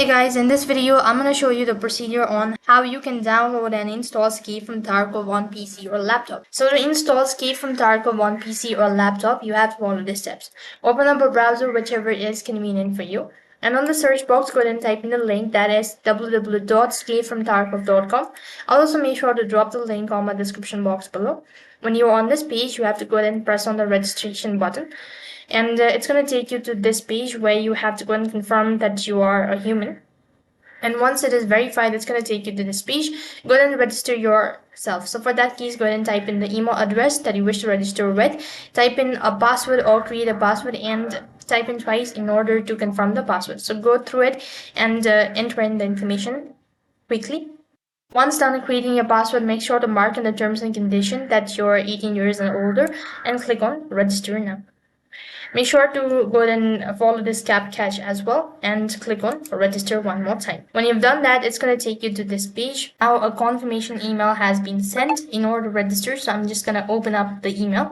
Hey guys, in this video I'm going to show you the procedure on how you can download and install Escape from Tarkov on PC or laptop. So to install Escape from Tarkov on PC or laptop, you have to follow the steps. Open up a browser, whichever is convenient for you. And on the search box, go ahead and type in the link that is www.escapefromtarkov.com. I'll also make sure to drop the link on my description box below. When you're on this page, you have to go ahead and press on the registration button. And it's going to take you to this page where you have to go and confirm that you are a human. And once it is verified, it's going to take you to this page. Go ahead and register yourself. So for that case, go ahead and type in the email address that you wish to register with. Type in a password or create a password and type in twice in order to confirm the password. So go through it and enter in the information quickly. Once done creating your password, make sure to mark in the terms and condition that you're 18 years and older and click on register now. Make sure to go ahead and follow this CAPTCHA as well and click on register one more time. When you've done that, it's going to take you to this page. Now a confirmation email has been sent in order to register, so I'm just going to open up the email.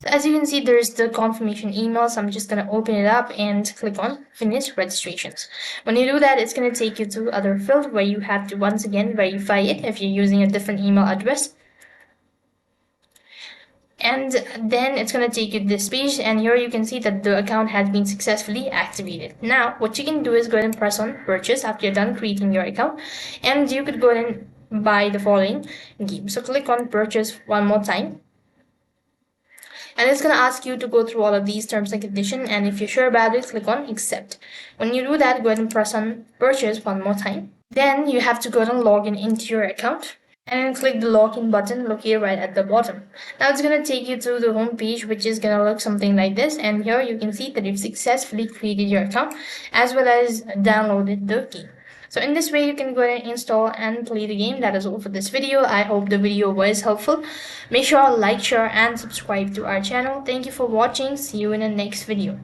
So as you can see, there's the confirmation email, so I'm just going to open it up and click on finish registrations. When you do that, it's going to take you to other field where you have to once again verify it if you're using a different email address. And then it's going to take you to this page, and here you can see that the account has been successfully activated. Now what you can do is go ahead and press on purchase after you're done creating your account, and you could go ahead and buy the following game. So click on purchase one more time, and it's going to ask you to go through all of these terms and conditions, and if you're sure about it, click on accept. When you do that, go ahead and press on purchase one more time. Then you have to go ahead and log into your account and then click the login button located right at the bottom. Now it's going to take you to the home page, which is going to look something like this, and here you can see that you've successfully created your account as well as downloaded the game. So in this way you can go ahead and install and play the game. That is all for this video. I hope the video was helpful. Make sure to like, share and subscribe to our channel. Thank you for watching. See you in the next video.